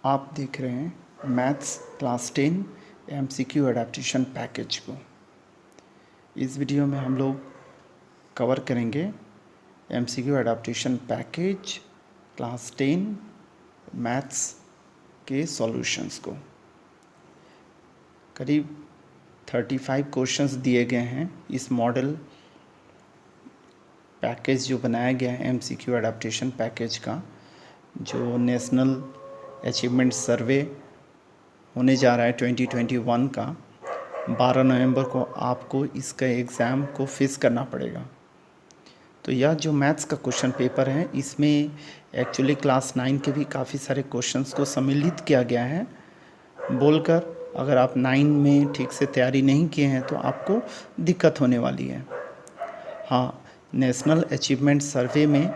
आप देख रहे हैं maths class 10 MCQ adaptation package को। इस वीडियो में हम लोग कवर करेंगे MCQ adaptation package class 10 maths के सॉल्यूशंस को। करीब 35 क्वेश्चंस दिए गए हैं। इस मॉडल पैकेज जो बनाया गया है एमसीक्यू एडेप्टेशन पैकेज का, जो नेशनल अचीवमेंट सर्वे होने जा रहा है 2021 का, 12 नवंबर को आपको इसका एग्ज़ाम को फेस करना पड़ेगा। तो यह जो मैथ्स का क्वेश्चन पेपर है, इसमें एक्चुअली क्लास 9 के भी काफ़ी सारे क्वेश्चंस को सम्मिलित किया गया है। बोलकर अगर आप 9 में ठीक से तैयारी नहीं किए हैं तो आपको दिक्कत होने वाली है। हाँ, नेशनल अचीवमेंट सर्वे में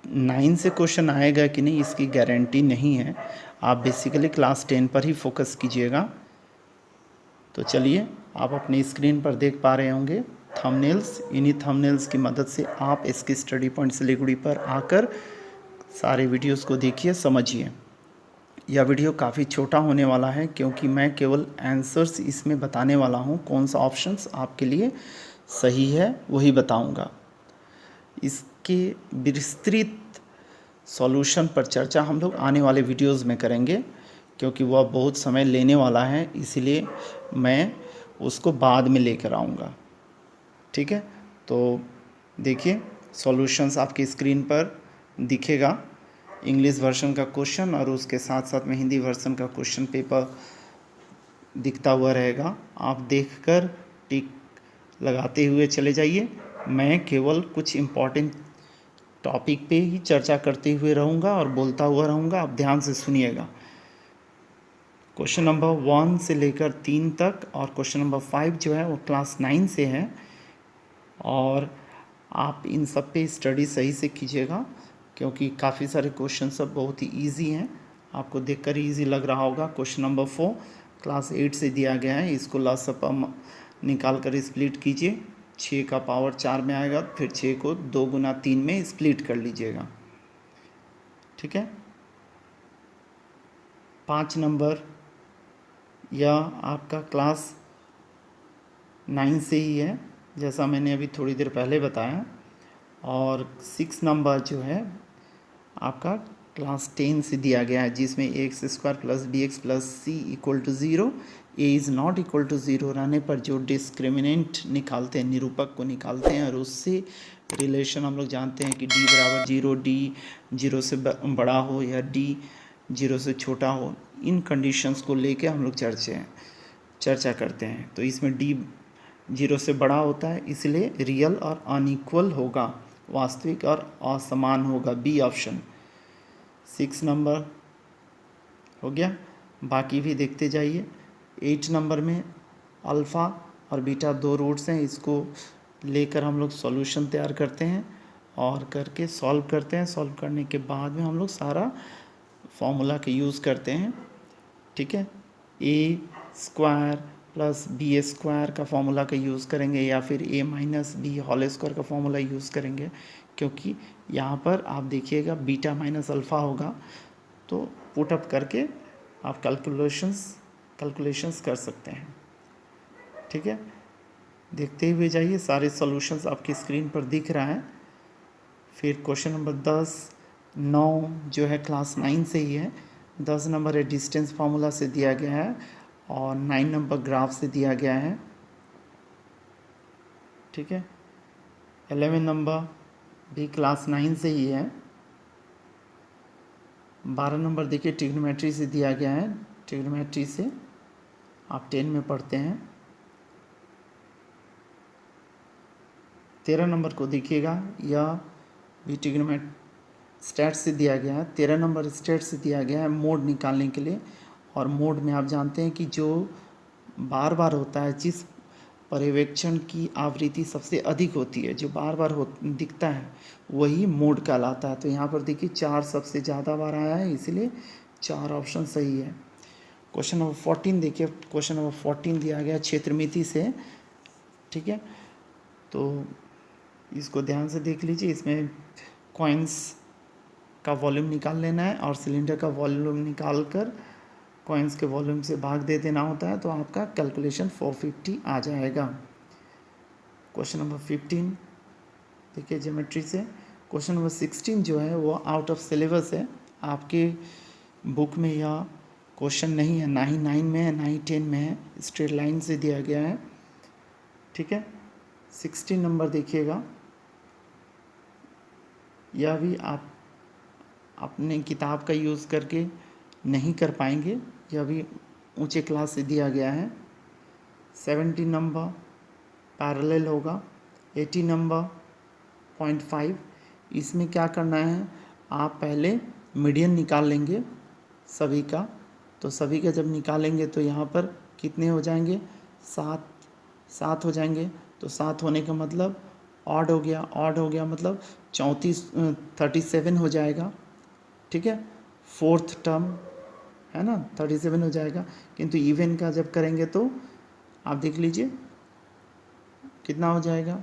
9 से क्वेश्चन आएगा कि नहीं इसकी गारंटी नहीं है। आप बेसिकली क्लास 10 पर ही फोकस कीजिएगा। तो चलिए, आप अपनी स्क्रीन पर देख पा रहे होंगे थंबनेल्स। इन्हीं थंबनेल्स की मदद से आप इसकी स्टडी पॉइंट सिलीगुड़ी पर आकर सारे वीडियोस को देखिए, समझिए। यह वीडियो काफ़ी छोटा होने वाला है क्योंकि मैं केवल आंसर्स इसमें बताने वाला हूँ। कौन सा ऑप्शंस आपके लिए सही है वही बताऊँगा। इसके विस्तृत सॉल्यूशन पर चर्चा हम लोग आने वाले वीडियोस में करेंगे, क्योंकि वह बहुत समय लेने वाला है, इसलिए मैं उसको बाद में लेकर आऊँगा। ठीक है, तो देखिए सॉल्यूशंस आपकी स्क्रीन पर दिखेगा। इंग्लिश वर्जन का क्वेश्चन और उसके साथ साथ में हिंदी वर्जन का क्वेश्चन पेपर दिखता हुआ रहेगा। आप देखकर टिक लगाते हुए चले जाइए। मैं केवल कुछ इम्पॉर्टेंट टॉपिक पे ही चर्चा करते हुए रहूँगा और बोलता हुआ रहूँगा। आप ध्यान से सुनिएगा। क्वेश्चन नंबर 1 से लेकर 3 तक और क्वेश्चन नंबर 5 जो है वो क्लास 9 से है, और आप इन सब पे स्टडी सही से कीजिएगा क्योंकि काफ़ी सारे क्वेश्चन सब बहुत ही इजी हैं। आपको देखकर ही इजी लग रहा होगा। क्वेश्चन नंबर 4 क्लास 8 से दिया गया है। इसको लसपा निकाल कर स्प्लिट कीजिए। 6 का पावर 4 में आएगा, फिर 6 को 2 गुना 3 में स्प्लिट कर लीजिएगा। ठीक है। 5 नंबर यह आपका क्लास 9 से ही है, जैसा मैंने अभी थोड़ी देर पहले बताया। और 6 नंबर जो है आपका क्लास 10 से दिया गया है, जिसमें ax² + bx + c = 0, a is not equal to 0 रहने पर जो डिस्क्रिमिनेंट निकालते हैं, निरूपक को निकालते हैं, और उससे रिलेशन हम लोग जानते हैं कि d = 0, d 0 से बड़ा हो या d 0 से छोटा हो। इन कंडीशंस को लेके हम लोग चर्चा करते हैं। तो इसमें d 0 से बड़ा होता है, इसलिए रियल और अनइक्वल होगा, वास्तविक और असमान होगा, बी ऑप्शन। 6 नंबर हो गया, बाकी भी देखते जाइए। 8 नंबर में अल्फ़ा और बीटा 2 रूट्स हैं, इसको लेकर हम लोग सॉल्यूशन तैयार करते हैं और करके सॉल्व करते हैं। सॉल्व करने के बाद में हम लोग सारा फॉर्मूला के यूज़ करते हैं। ठीक है, a² + b² का फॉर्मूला का यूज़ करेंगे या फिर a - b² का फॉर्मूला यूज़ करेंगे, क्योंकि यहाँ पर आप देखिएगा बीटा माइनस अल्फ़ा होगा। तो पुटअप करके आप कैलकुलेशंस कर सकते हैं। ठीक है, देखते हुए जाइए। सारे सॉल्यूशंस आपकी स्क्रीन पर दिख रहा है। फिर क्वेश्चन नंबर 10, 9 जो है क्लास 9 से ही है। 10 नंबर है डिस्टेंस फार्मूला से दिया गया है और 9 नंबर ग्राफ से दिया गया है। ठीक है, 11 नंबर भी क्लास 9 से ही है। 12 नंबर देखिए ट्रिग्नोमेट्री से दिया गया है। ट्रिग्नोमेट्री से आप 10 में पढ़ते हैं। 13 नंबर को देखिएगा, यह भी स्टैट से दिया गया है। 13 नंबर स्टैट से दिया गया है मोड निकालने के लिए। और मोड में आप जानते हैं कि जो बार बार होता है, जिस पर्यवेक्षण की आवृत्ति सबसे अधिक होती है, जो बार बार दिखता है, वही मोड कहलाता है। तो यहाँ पर देखिए 4 सबसे ज़्यादा बार आया है, इसलिए 4 ऑप्शन सही है। क्वेश्चन नंबर 14 देखिए। क्वेश्चन नंबर 14 दिया गया क्षेत्रमिति से। ठीक है, तो इसको ध्यान से देख लीजिए। इसमें कॉइन्स का वॉल्यूम निकाल लेना है और सिलेंडर का वॉल्यूम निकाल कर कॉइन्स के वॉल्यूम से भाग दे देना होता है, तो आपका कैलकुलेशन 450 आ जाएगा। क्वेश्चन नंबर 15 देखिए ज्योमेट्री से। क्वेश्चन नंबर 16 जो है वो आउट ऑफ सिलेबस है, आपके बुक में यह क्वेश्चन नहीं है, ना ही 9 में है ना ही 10 में है, स्ट्रेट लाइन से दिया गया है। ठीक है, 16 नंबर देखिएगा, यह भी आप अपने किताब का यूज़ करके नहीं कर पाएंगे, यह भी ऊंचे क्लास से दिया गया है। 17 नंबर पैरेलल होगा। 80 नंबर 0.5, इसमें क्या करना है, आप पहले मीडियन निकाल लेंगे सभी का, तो सभी का जब निकालेंगे तो यहाँ पर कितने हो जाएंगे, 7 हो जाएंगे। तो 7 होने का मतलब ऑड हो गया मतलब 37 हो जाएगा। ठीक है, फोर्थ टर्म है ना, 37 हो जाएगा। किंतु इवन का जब करेंगे तो आप देख लीजिए कितना हो जाएगा,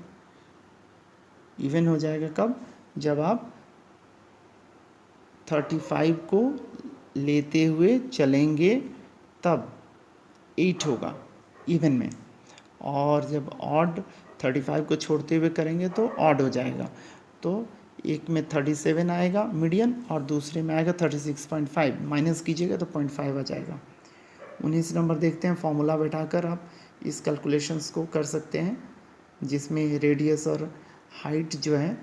इवन हो जाएगा कब, जब आप 35 को लेते हुए चलेंगे तब 8 होगा इवन में, और जब ऑड 35 को छोड़ते हुए करेंगे तो ऑड हो जाएगा। तो एक में 37 आएगा मीडियन और दूसरे में आएगा 36.5, माइनस कीजिएगा तो 0.5 आ जाएगा। 19 नंबर देखते हैं, फॉर्मूला बैठाकर आप इस कैलकुलेशंस को कर सकते हैं, जिसमें रेडियस और हाइट जो है,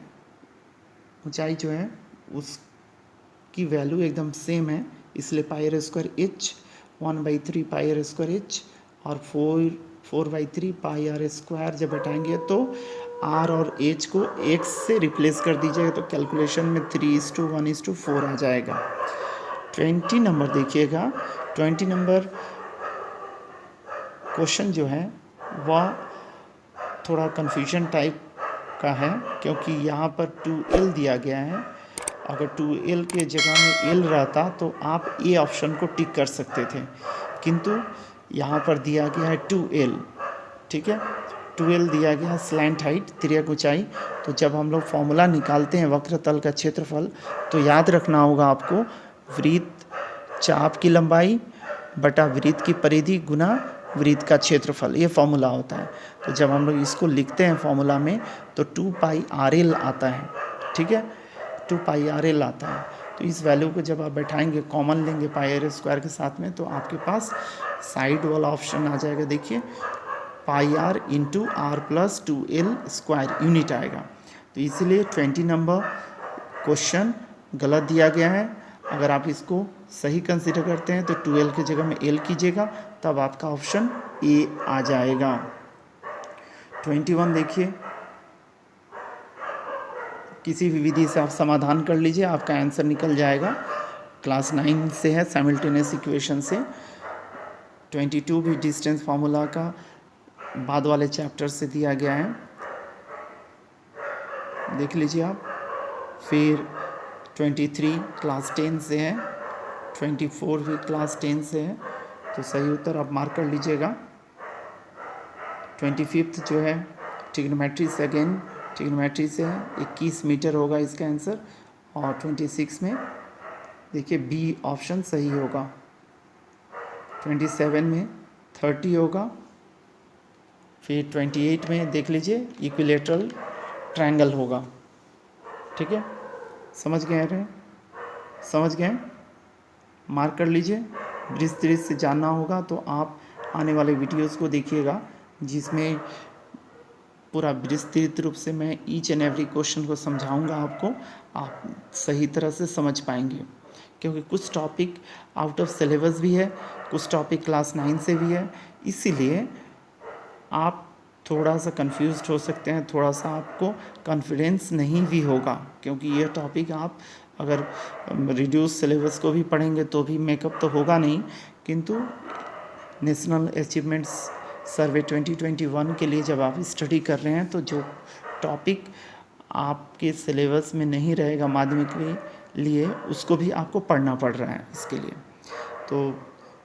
ऊंचाई जो है, उसकी वैल्यू एकदम सेम है, इसलिए πr² h 1/3 πr² h और 4/3 πr² जब बैठाएंगे तो r और h को x से रिप्लेस कर दीजिएगा, तो कैलकुलेशन में 3:1:4 आ जाएगा। 20 नंबर देखिएगा। 20 नंबर क्वेश्चन जो है वह थोड़ा कन्फ्यूजन टाइप का है, क्योंकि यहाँ पर 2l दिया गया है। अगर 2l के जगह में l रहता तो आप ए ऑप्शन को टिक कर सकते थे, किंतु यहाँ पर दिया गया है 2l। ठीक है, 2l दिया गया है स्लैंट हाइट, तिर्यक ऊंचाई। तो जब हम लोग फॉर्मूला निकालते हैं वक्रतल का क्षेत्रफल, तो याद रखना होगा आपको, वृत्त चाप की लंबाई बटा वृत्त की परिधि गुना वृत्त का क्षेत्रफल, ये फॉर्मूला होता है। तो जब हम लोग इसको लिखते हैं फॉर्मूला में तो 2πrl आता है। ठीक है, 2πrl आता है। तो इस वैल्यू को जब आप बैठाएंगे, कॉमन लेंगे πr² के साथ में, तो आपके पास साइड वाला ऑप्शन आ जाएगा। देखिए πr × r+2l² यूनिट आएगा। तो इसीलिए 20 नंबर क्वेश्चन गलत दिया गया है। अगर आप इसको सही कंसीडर करते हैं तो 2l की जगह में l कीजिएगा, तब आपका ऑप्शन ए आ जाएगा। 21 देखिए, किसी भी विधि से आप समाधान कर लीजिए, आपका आंसर निकल जाएगा। क्लास 9 से है, साइमल्टेनियस इक्वेशन से। 22 भी डिस्टेंस फार्मूला का बाद वाले चैप्टर से दिया गया है, देख लीजिए आप। फिर 23 क्लास 10 से है, 24 भी क्लास 10 से है, तो सही उत्तर आप मार्क कर लीजिएगा। 25 जो है ट्रिग्नोमेट्री से, अगेन ट्रिग्नोमेट्री से है, 21 मीटर होगा इसका आंसर। और 26 में देखिए बी ऑप्शन सही होगा। 27 में 30 होगा। फिर 28 में देख लीजिए इक्विलेटरल ट्रायंगल होगा। ठीक है, समझ गए, मार्क कर लीजिए। विस्तृत से जानना होगा तो आप आने वाले वीडियोस को देखिएगा, जिसमें पूरा विस्तृत रूप से मैं ईच एंड एवरी क्वेश्चन को समझाऊंगा आपको, आप सही तरह से समझ पाएंगे। क्योंकि कुछ टॉपिक आउट ऑफ सिलेबस भी है, कुछ टॉपिक क्लास 9 से भी है, इसीलिए आप थोड़ा सा कंफ्यूज्ड हो सकते हैं, थोड़ा सा आपको कॉन्फिडेंस नहीं भी होगा, क्योंकि ये टॉपिक आप अगर रिड्यूस सिलेबस को भी पढ़ेंगे तो भी मेकअप तो होगा नहीं, किंतु नेशनल अचीवमेंट्स सर्वे 2021 के लिए जब आप स्टडी कर रहे हैं तो जो टॉपिक आपके सिलेबस में नहीं रहेगा माध्यमिक के लिए, उसको भी आपको पढ़ना पड़ रहा है इसके लिए। तो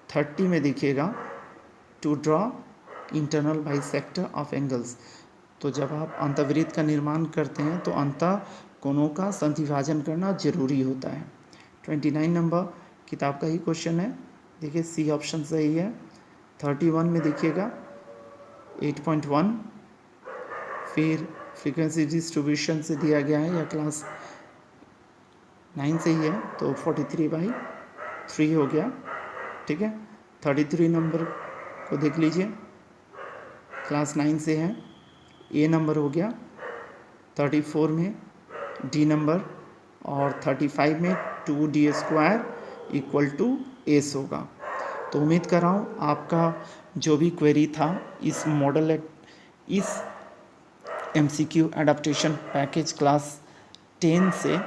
30 में देखिएगा, to draw internal bisector of angles. तो जब आप अंतःवृत्त का निर्माण करते हैं तो अंतः कोनों का संधिभाजन करना जरूरी होता है। 29 नंबर किताब का ही क्वेश्चन है। देखिए सी ऑप्शन सही है। 31 में देखिएगा 8.1, फिर फ्रीक्वेंसी डिस्ट्रीब्यूशन से दिया गया है या क्लास 9 से ही है तो 43/3 हो गया। ठीक है, 33 नंबर को देख लीजिए, क्लास 9 से है, ए नंबर हो गया। 34 में डी नंबर और 35 में 2d² = s होगा। तो उम्मीद कर रहा हूँ आपका जो भी क्वेरी था इस मॉडल इस MCQ एडाप्टेशन पैकेज क्लास 10 से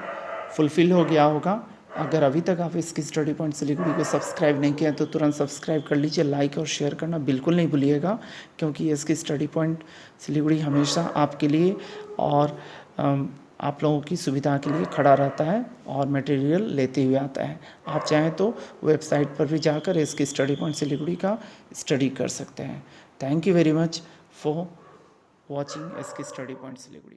फुलफ़िल हो गया होगा। अगर अभी तक आप इसकी स्टडी पॉइंट सिलीगुड़ी को सब्सक्राइब नहीं किया तो तुरंत सब्सक्राइब कर लीजिए। लाइक और शेयर करना बिल्कुल नहीं भूलिएगा, क्योंकि इसकी स्टडी पॉइंट सिलीगुड़ी हमेशा आपके लिए और आप लोगों की सुविधा के लिए खड़ा रहता है और मटेरियल लेते हुए आता है। आप चाहें तो वेबसाइट पर भी जाकर इसकी स्टडी पॉइंट सिलीगुड़ी का स्टडी कर सकते हैं। Thank you very much for watching इसकी स्टडी पॉइंट सिलीगुड़ी।